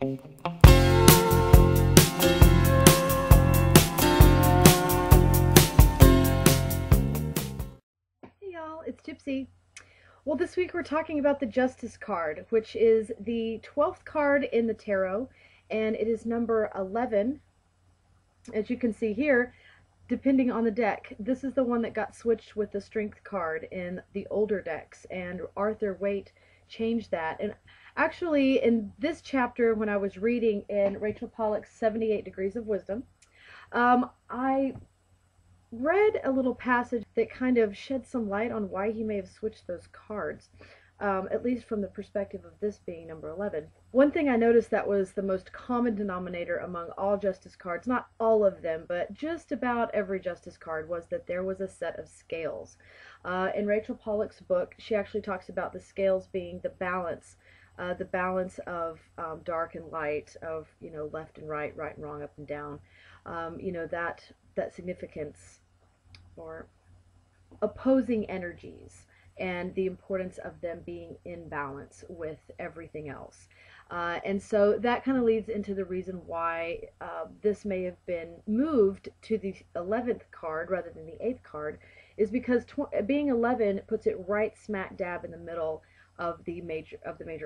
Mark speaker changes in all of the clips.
Speaker 1: y'all, it's Gypsy. Well, this week we're talking about the Justice card, which is the 12th card in the tarot, and it is number 11. As you can see here, depending on the deck, this is the one that got switched with the Strength card in the older decks, and Arthur Waite changed that. And actually, in this chapter, when I was reading in Rachel Pollack's 78 Degrees of Wisdom, I read a little passage that kind of shed some light on why he may have switched those cards, at least from the perspective of this being number 11. One thing I noticed that was the most common denominator among all Justice cards, not all of them, but just about every Justice card, was that there was a set of scales. In Rachel Pollack's book, she actually talks about the scales being the balance of dark and light, of, left and right, right and wrong, up and down, that significance, or opposing energies, and the importance of them being in balance with everything else. And so that kind of leads into the reason why this may have been moved to the 11th card rather than the 8th card, is because being 11 puts it right smack dab in the middle of the major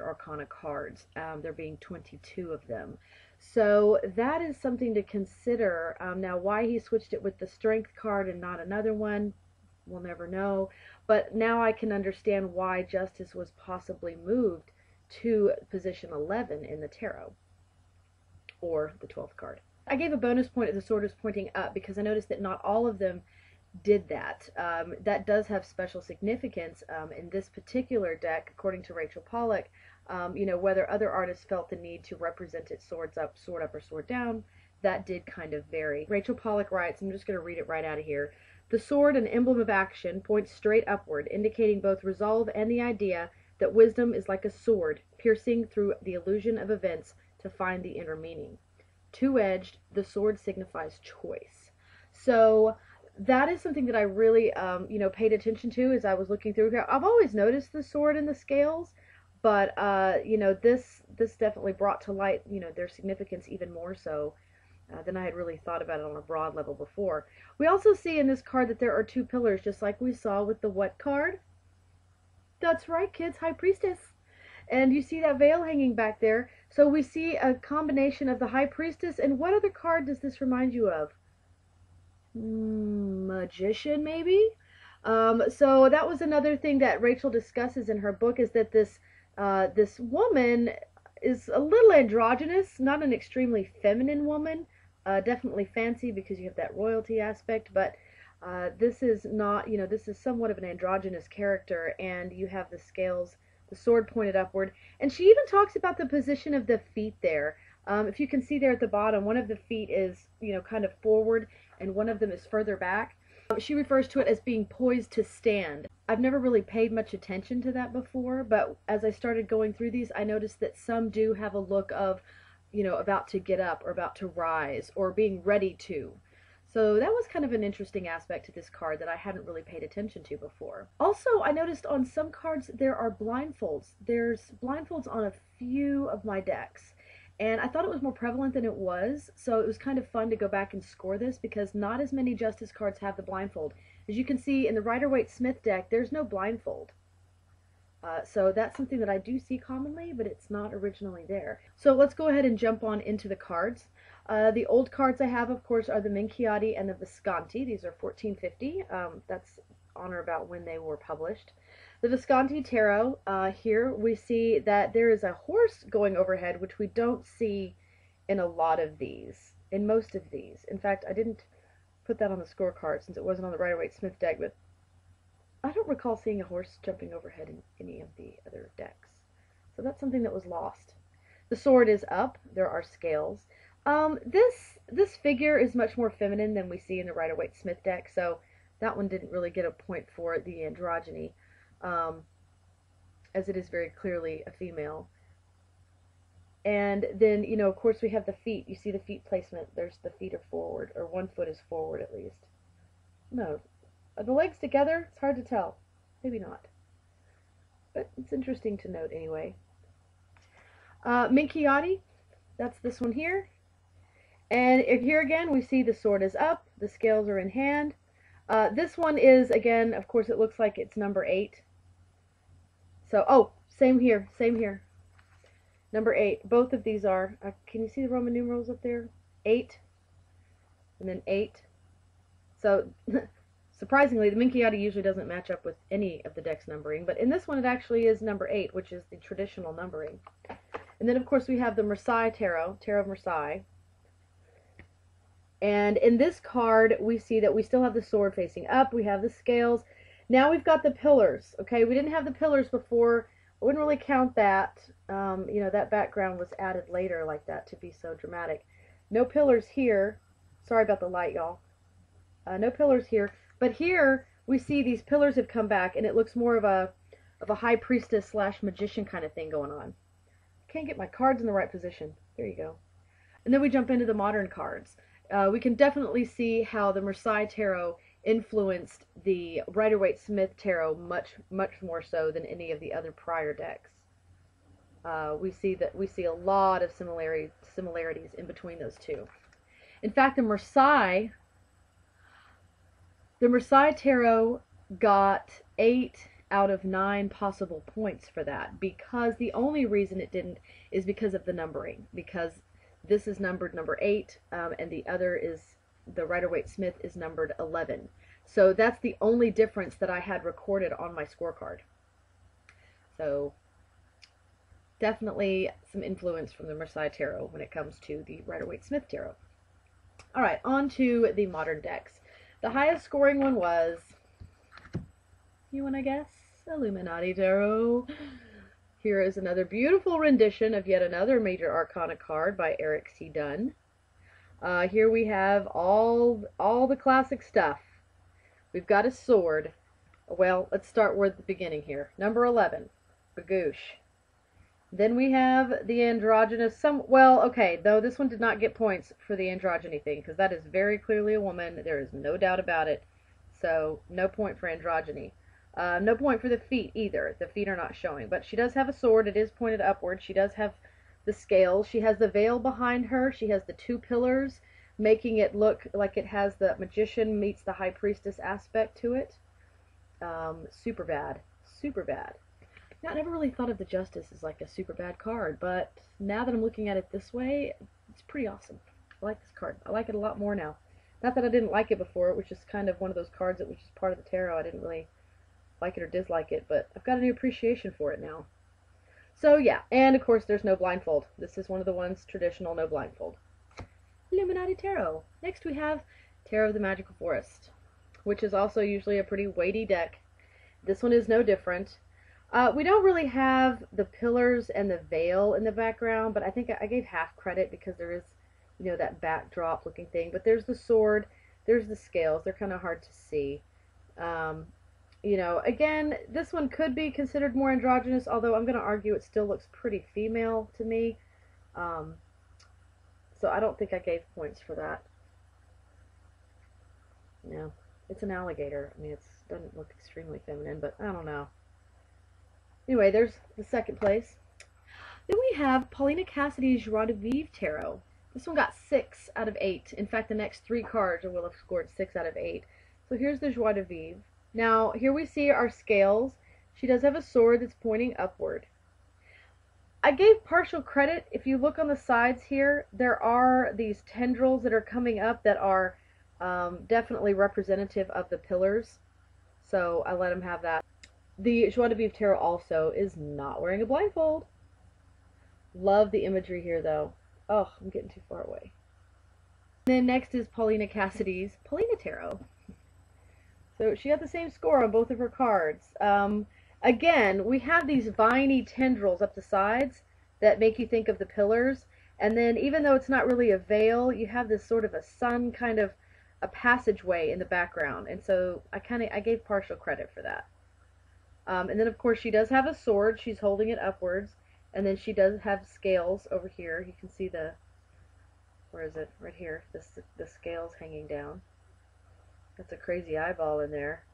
Speaker 1: arcana cards, there being 22 of them. So that is something to consider. Now, why he switched it with the Strength card and not another one, we'll never know. But now I can understand why Justice was possibly moved to position 11 in the tarot, or the 12th card. I gave a bonus point if the sword is pointing up, because I noticed that not all of them did that. That does have special significance in this particular deck, according to Rachel Pollack. Whether other artists felt the need to represent it sword up, or sword down, that did kind of vary. Rachel Pollack writes, I'm just going to read it right out of here: "The sword, an emblem of action, points straight upward, indicating both resolve and the idea that wisdom is like a sword, piercing through the illusion of events to find the inner meaning. Two-edged, the sword signifies choice." So that is something that I really, paid attention to as I was looking through here. I've always noticed the sword and the scales, but, this definitely brought to light, their significance even more so than I had really thought about it on a broad level before. We also see in this card that there are two pillars, just like we saw with the what card? That's right, kids, High Priestess. And you see that veil hanging back there. So we see a combination of the High Priestess, and what other card does this remind you of? Magician, maybe? So that was another thing that Rachel discusses in her book, is that this woman is a little androgynous, not an extremely feminine woman, definitely fancy because you have that royalty aspect, but this is not, this is somewhat of an androgynous character, and you have the scales, the sword pointed upward, and she even talks about the position of the feet there. If you can see there at the bottom, one of the feet is, kind of forward, and one of them is further back. She refers to it as being poised to stand. I've never really paid much attention to that before, but as I started going through these, I noticed that some do have a look of, about to get up, or about to rise, or being ready to. So that was kind of an interesting aspect to this card that I hadn't really paid attention to before. Also, I noticed on some cards there are blindfolds. There's blindfolds on a few of my decks, and I thought it was more prevalent than it was, so it was kind of fun to go back and score this, because not as many Justice cards have the blindfold. As you can see in the Rider-Waite-Smith deck, there's no blindfold. So that's something that I do see commonly, but it's not originally there. So let's go ahead and jump on into the cards. The old cards I have, of course, are the Minchiati and the Visconti. These are 1450. That's on or about when they were published. The Visconti Tarot, here we see that there is a horse going overhead, which we don't see in a lot of these, in most of these. In fact, I didn't put that on the scorecard since it wasn't on the Rider-Waite-Smith deck, but I don't recall seeing a horse jumping overhead in any of the other decks. So that's something that was lost. The sword is up. There are scales. This figure is much more feminine than we see in the Rider-Waite-Smith deck, so that one didn't really get a point for the androgyny, as it is very clearly a female. And then, of course we have the feet. You see the feet placement. There's the feet are forward, or one foot is forward at least. No. Are the legs together? It's hard to tell. Maybe not. But it's interesting to note anyway. Minchiati, That's this one here. And here again, we see the sword is up, the scales are in hand. This one is, again, of course, it looks like it's number 8. So, oh, same here, same here. Number 8. Both of these are. Can you see the Roman numerals up there? 8. And then 8. So, surprisingly, the Minchiati usually doesn't match up with any of the deck's numbering. But in this one, it actually is number 8, which is the traditional numbering. And then, of course, we have the Marseille Tarot, Tarot of Marseille. And in this card, we see that we still have the sword facing up. We have the scales. Now we've got the pillars. Okay, we didn't have the pillars before. I wouldn't really count that. You know, that background was added later like that to be so dramatic. No pillars here. Sorry about the light, y'all. No pillars here. But here, we see these pillars have come back, and it looks more of a high priestess / magician kind of thing going on. Can't get my cards in the right position. There you go. And then we jump into the modern cards. We can definitely see how the Marseille Tarot influenced the Rider-Waite-Smith Tarot much more so than any of the other prior decks. We see a lot of similarities in between those two. In fact, the Marseille Tarot got 8 out of 9 possible points for that, because the only reason it didn't is because of the numbering, because this is numbered number 8, and the other is, the Rider-Waite-Smith is numbered 11. So that's the only difference that I had recorded on my scorecard. So definitely some influence from the Marseille Tarot when it comes to the Rider-Waite-Smith Tarot. Alright, on to the modern decks. The highest scoring one was, you want to guess? Illuminati Tarot. Here is another beautiful rendition of yet another Major Arcana card by Eric C. Dunn. Here we have all the classic stuff. We've got a sword. Well, let's start with the beginning here. Number 11, Bagoosh. Then we have the androgynous, well, okay, though this one did not get points for the androgyny thing, because that is very clearly a woman. There is no doubt about it. So, no point for androgyny. No point for the feet either. The feet are not showing. But she does have a sword. It is pointed upward. She does have the scales. She has the veil behind her. She has the 2 pillars, making it look like it has the magician meets the high priestess aspect to it. Super bad. Super bad. Now, I never really thought of the Justice as like a super bad card, but now that I'm looking at it this way, it's pretty awesome. I like this card. I like it a lot more now. Not that I didn't like it before. It was just kind of one of those cards that was just part of the tarot. I didn't really like it or dislike it, but I've got a new appreciation for it now. So yeah, and of course there's no blindfold. This is one of the ones traditional, no blindfold. Illuminati Tarot. Next we have Tarot of the Magical Forest, which is also usually a pretty weighty deck. This one is no different. We don't really have the pillars and the veil in the background, but I think I gave half credit because there is, you know, that backdrop looking thing. But there's the sword, there's the scales. They're kind of hard to see. You know, again, this one could be considered more androgynous, although I'm going to argue it still looks pretty female to me. So I don't think I gave points for that. No, it's an alligator. I mean, it doesn't look extremely feminine, but I don't know. Anyway, there's the second place. Then we have Paulina Cassidy's Joie de Vivre Tarot. This one got 6 out of 8. In fact, the next 3 cards will have scored 6 out of 8. So here's the Joie de Vivre. Now, here we see our scales. She does have a sword that's pointing upward. I gave partial credit. If you look on the sides here, there are these tendrils that are coming up that are definitely representative of the pillars. So I let them have that. The Joie de Vivre Tarot also is not wearing a blindfold. Love the imagery here, though. Oh, I'm getting too far away. And then next is Paulina Cassidy's Paulina Tarot. So she got the same score on both of her cards. Again, we have these viney tendrils up the sides that make you think of the pillars. And then even though it's not really a veil, you have this sort of a sun kind of a passageway in the background. And so I gave partial credit for that. And then of course she does have a sword. She's holding it upwards. And then she does have scales over here. You can see the, where is it? Right here. The scales hanging down. That's a crazy eyeball in there.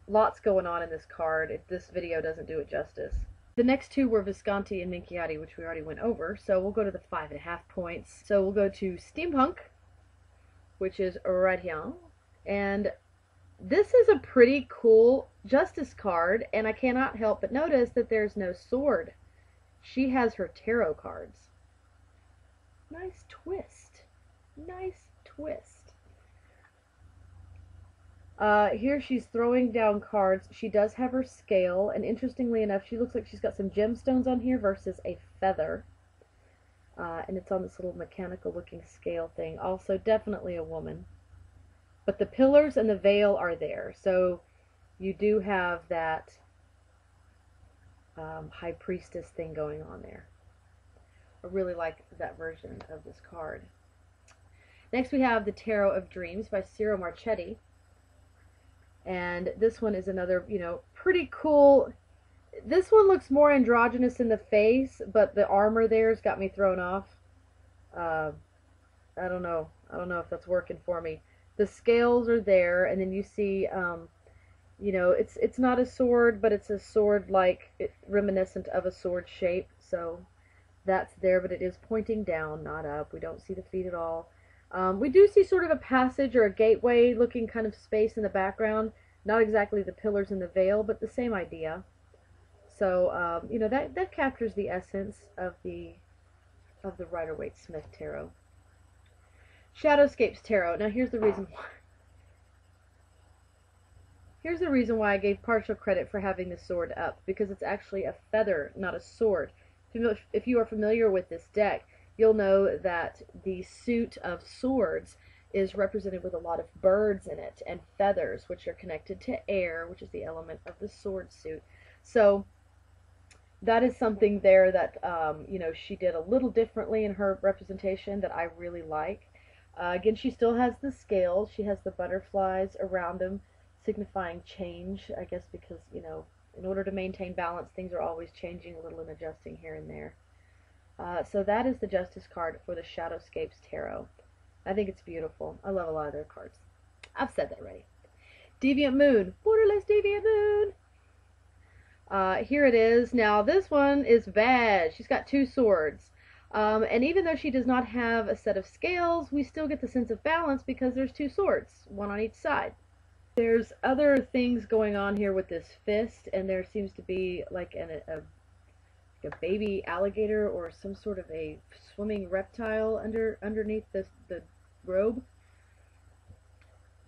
Speaker 1: Lots going on in this card. This video doesn't do it justice. The next two were Visconti and Minchiati, which we already went over, so we'll go to the 5.5 points. So we'll go to Steampunk, which is Archaeon, and this is a pretty cool Justice card, and I cannot help but notice that there's no sword. She has her tarot cards. Nice twist. Nice twist. Here she's throwing down cards. She does have her scale, and interestingly enough, she looks like she's got some gemstones on here versus a feather. And it's on this little mechanical looking scale thing. Also definitely a woman. But the pillars and the veil are there, so you do have that high priestess thing going on there. I really like that version of this card. Next we have the Tarot of Dreams by Ciro Marchetti. And this one is another, you know, pretty cool. This one looks more androgynous in the face, but the armor there's got me thrown off. I don't know if that's working for me. The scales are there, and then you see, you know, it's not a sword, but it's a sword like reminiscent of a sword shape. So that's there, but it is pointing down, not up. We don't see the feet at all. We do see sort of a passage or a gateway looking kind of space in the background. Not exactly the pillars and the veil, but the same idea. So, you know, that captures the essence of the Rider-Waite-Smith Tarot. Shadowscapes Tarot. Now here's the reason why. Here's the reason why I gave partial credit for having the sword up, because it's actually a feather, not a sword. If you are familiar with this deck, you'll know that the suit of swords is represented with a lot of birds in it, and feathers, which are connected to air, which is the element of the sword suit. So that is something there that, you know, she did a little differently in her representation that I really like. Again, she still has the scales. She has the butterflies around them, signifying change, I guess, because, you know, in order to maintain balance, things are always changing a little and adjusting here and there. So that is the Justice card for the Shadowscapes Tarot. I think it's beautiful. I love a lot of their cards. I've said that already. Deviant Moon. Borderless Deviant Moon. Here it is. Now, this one is bad. She's got two swords. And even though she does not have a set of scales, we still get the sense of balance because there's two swords, one on each side. There's other things going on here with this fist, and there seems to be like a baby alligator or some sort of a swimming reptile underneath the robe.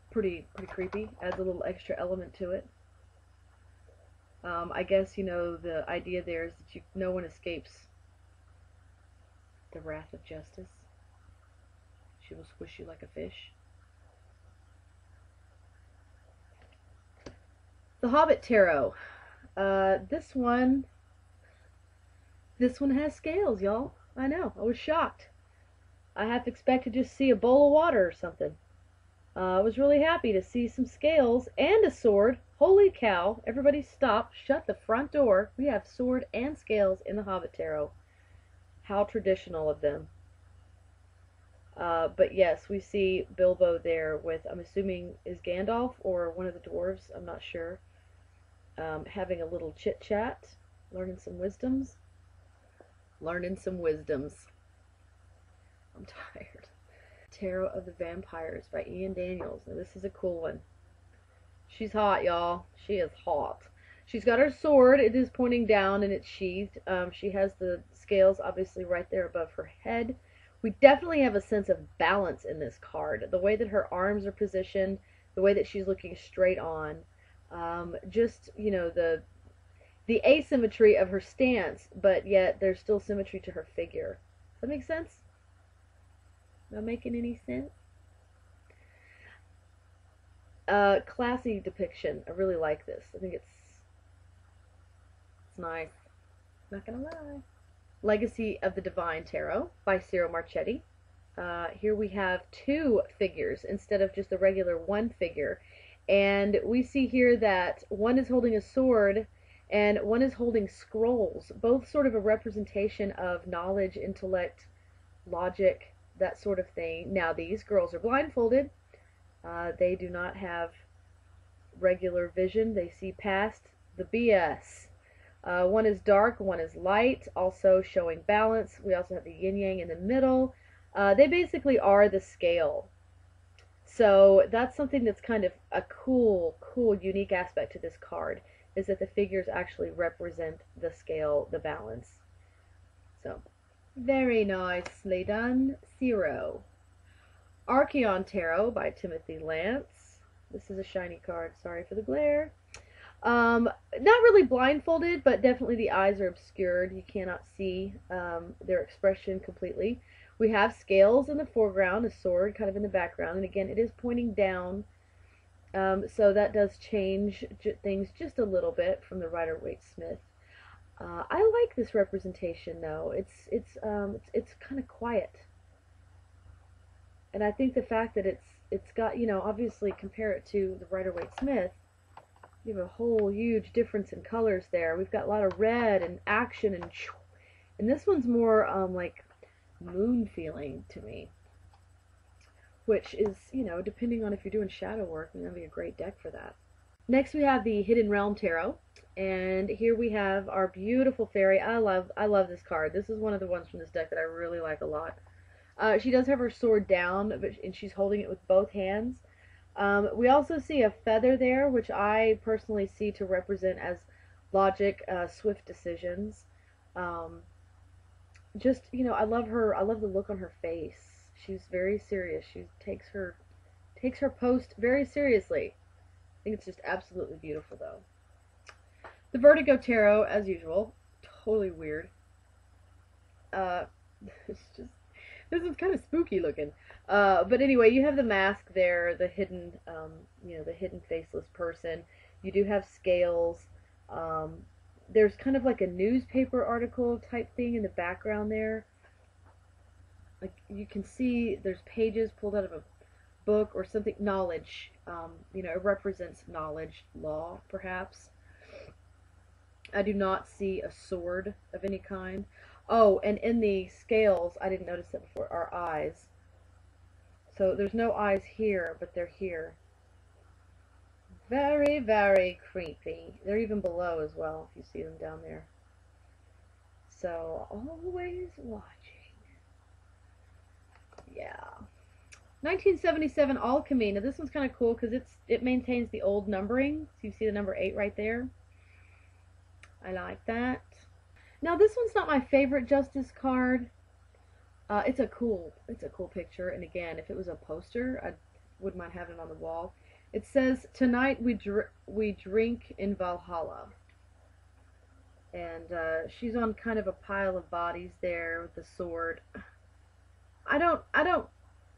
Speaker 1: Pretty creepy. Adds a little extra element to it. I guess, you know, the idea there is that no one escapes the wrath of justice. She will squish you like a fish. The Hobbit Tarot. This one has scales, y'all. I know. I was shocked. I half expected to just see a bowl of water or something. I was really happy to see some scales and a sword. Holy cow. Everybody stop. Shut the front door. We have sword and scales in the Hobbit Tarot. How traditional of them. But yes, we see Bilbo there with, I'm assuming, is Gandalf or one of the dwarves, I'm not sure, having a little chit-chat, learning some wisdoms. Learning some wisdoms. I'm tired. Tarot of the Vampires by Ian Daniels. Now this is a cool one. She's hot, y'all. She is hot. She's got her sword. It is pointing down and it's sheathed. She has the scales obviously right there above her head. We definitely have a sense of balance in this card. The way that her arms are positioned, the way that she's looking straight on. Just, you know, the asymmetry of her stance, but yet there's still symmetry to her figure. Does that make sense? Not making any sense? Classy depiction. I really like this. I think it's nice. Not gonna lie. Legacy of the Divine Tarot by Ciro Marchetti. Here we have two figures instead of just a regular one figure. And we see here that one is holding a sword and one is holding scrolls, both sort of a representation of knowledge, intellect, logic, that sort of thing. Now these girls are blindfolded. They do not have regular vision. They see past the BS. One is dark, one is light, also showing balance. We also have the yin-yang in the middle. They basically are the scale. So that's something that's kind of a cool, unique aspect to this card, is that the figures actually represent the scale, the balance. So, very nicely done. 0. Archaeon Tarot by Timothy Lance. This is a shiny card. Sorry for the glare. Not really blindfolded, but definitely the eyes are obscured. You cannot see their expression completely. We have scales in the foreground, a sword kind of in the background, and again, it is pointing down, so that does change things just a little bit from the Rider-Waite-Smith. I like this representation, though. It's kind of quiet, and I think the fact that it's got, you know, obviously compare it to the Rider-Waite-Smith, you have a whole huge difference in colors there. We've got a lot of red and action, and this one's more like moon feeling to me, which is, you know, depending on if you're doing shadow work, that'd be a great deck for that. Next we have the Hidden Realm Tarot, and here we have our beautiful fairy. I love this card. This is one of the ones from this deck that I really like a lot. She does have her sword down, and she's holding it with both hands. We also see a feather there, which I personally see to represent as logic, swift decisions. Just, you know, I love the look on her face. She's very serious. She takes her post very seriously. I think it's just absolutely beautiful, though. The Vertigo Tarot, as usual, totally weird. This is kind of spooky looking. But anyway, you have the mask there, the hidden, you know, the hidden faceless person. You do have scales. There's kind of like a newspaper article type thing in the background there. Like, you can see there's pages pulled out of a book or something. Knowledge. You know, it represents knowledge, law, perhaps. I do not see a sword of any kind. Oh, and in the scales, I didn't notice that before, are eyes. So there's no eyes here, but they're here. Very, very creepy. They're even below as well, if you see them down there. So, always watching. Yeah. 1977 All Camino. This one's kind of cool because it maintains the old numbering. So you see the number 8 right there. I like that. Now this one's not my favorite Justice card. It's a cool picture, and again, if it was a poster, I wouldn't mind having it on the wall. It says, "Tonight we drink in Valhalla," and she's on kind of a pile of bodies there with the sword. I don't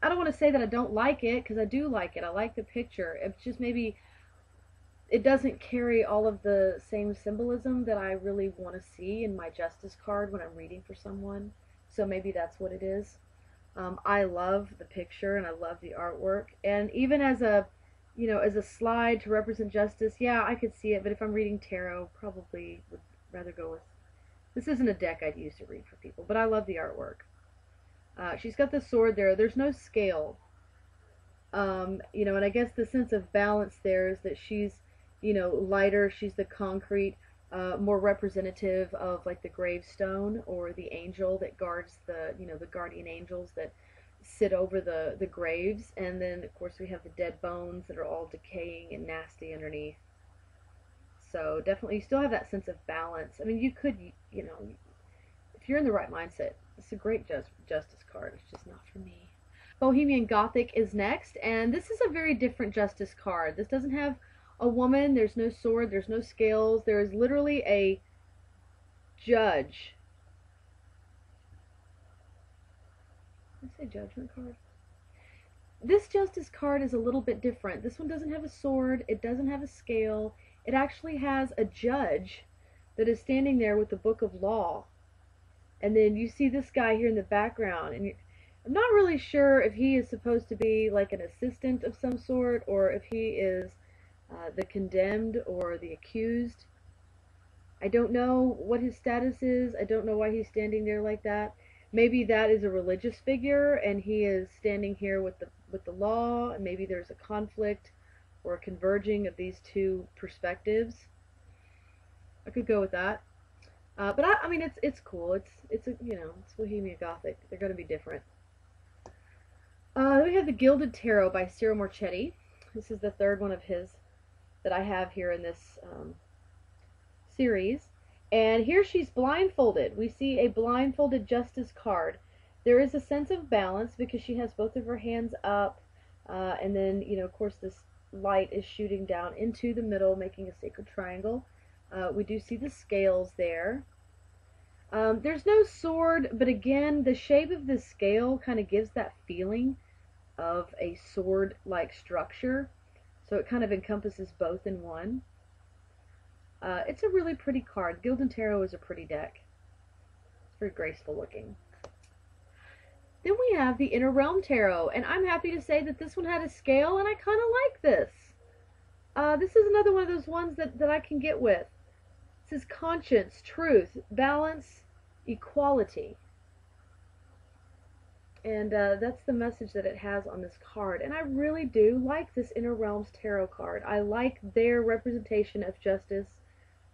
Speaker 1: want to say that I don't like it, because I do like it. I like the picture. It's just maybe it doesn't carry all of the same symbolism that I really want to see in my Justice card when I'm reading for someone. So maybe that's what it is. I love the picture and I love the artwork, and even as a, you know, as a slide to represent Justice, yeah, I could see it. But if I'm reading tarot, probably would rather go with. This isn't a deck I'd use to read for people, but I love the artwork. She's got the sword there. There's no scale. You know, and I guess the sense of balance there is that she's, you know, lighter. She's the concrete, more representative of like the gravestone or the angel that guards the, you know, the guardian angels that sit over the graves. And then of course we have the dead bones that are all decaying and nasty underneath. So definitely you still have that sense of balance. I mean, you could, you know, if you're in the right mindset, it's a great Justice card. It's just not for me. Bohemian Gothic is next, and this is a very different Justice card. This doesn't have a woman, there's no sword, there's no scales, there is literally a judge. Did I say judgment card? This Justice card is a little bit different. This one doesn't have a sword, it doesn't have a scale, it actually has a judge that is standing there with the Book of Law. And then you see this guy here in the background, and I'm not really sure if he is supposed to be like an assistant of some sort, or if he is the condemned or the accused. I don't know what his status is. I don't know why he's standing there like that. Maybe that is a religious figure, and he is standing here with the law, and maybe there's a conflict or a converging of these two perspectives. I could go with that. But I mean, it's cool. It's a, you know, it's Bohemian Gothic. They're going to be different. Then we have the Gilded Tarot by Ciro Marchetti. This is the third one of his that I have here in this series. And here she's blindfolded. We see a blindfolded Justice card. There is a sense of balance because she has both of her hands up, and then, you know, of course, this light is shooting down into the middle, making a sacred triangle. We do see the scales there. There's no sword, but again, the shape of this scale kind of gives that feeling of a sword-like structure. So it kind of encompasses both in one. It's a really pretty card. Gilded Tarot is a pretty deck. It's very graceful looking. Then we have the Inner Realm Tarot, and I'm happy to say that this one had a scale, and I kind of like this. This is another one of those ones that I can get with. This is conscience, truth, balance, equality. And that's the message that it has on this card. And I really do like this Inner Realms Tarot card. I like their representation of justice.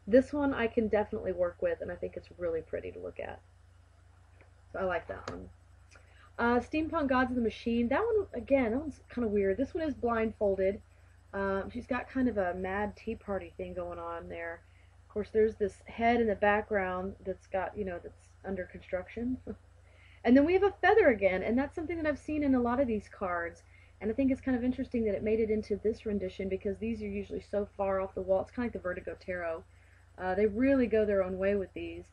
Speaker 1: This one I can definitely work with, and I think it's really pretty to look at. So I like that one. Steampunk Gods of the Machine. That one, again, that one's kind of weird. This one is blindfolded. She's got kind of a mad tea party thing going on there. Of course, there's this head in the background that's got, you know, that's under construction. And then we have a feather again, and that's something that I've seen in a lot of these cards. And I think it's kind of interesting that it made it into this rendition because these are usually so far off the wall. It's kind of like the Vertigo Tarot. They really go their own way with these.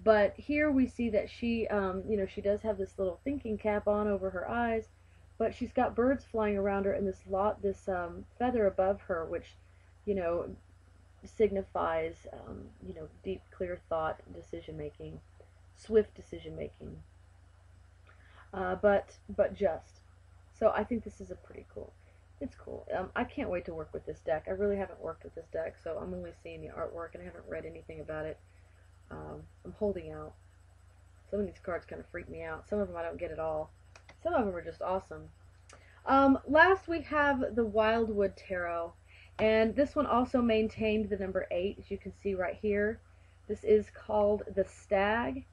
Speaker 1: But here we see that she, you know, she does have this little thinking cap on over her eyes, but she's got birds flying around her and this feather above her, which, you know, signifies, you know, deep, clear thought, decision making, swift decision making, but just. So I think this is a pretty cool. It's cool. I can't wait to work with this deck. I really haven't worked with this deck, so I'm only seeing the artwork and I haven't read anything about it. I'm holding out. Some of these cards kind of freak me out. Some of them I don't get at all. Some of them are just awesome. Last we have the Wildwood Tarot, and this one also maintained the number 8, as you can see right here. This is called the Stag,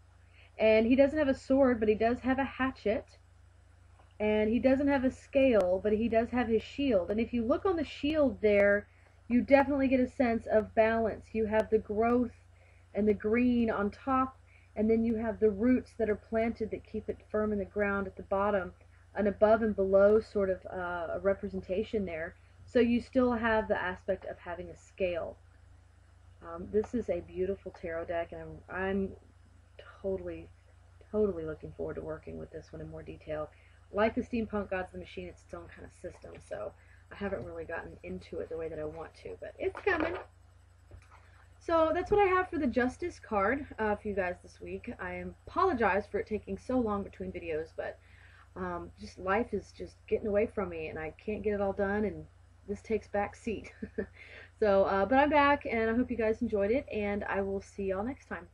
Speaker 1: and he doesn't have a sword, but he does have a hatchet, and he doesn't have a scale, but he does have his shield. And if you look on the shield there, you definitely get a sense of balance. You have the growth and the green on top, and then you have the roots that are planted that keep it firm in the ground at the bottom, and above and below sort of a representation there. So you still have the aspect of having a scale. This is a beautiful tarot deck, and I'm totally looking forward to working with this one in more detail. Like the Steampunk Gods of the Machine, it's its own kind of system, so I haven't really gotten into it the way that I want to, but it's coming. So that's what I have for the Justice card for you guys this week. I apologize for it taking so long between videos, but just life is just getting away from me, and I can't get it all done, and this takes back seat. So, but I'm back, and I hope you guys enjoyed it, and I will see y'all next time.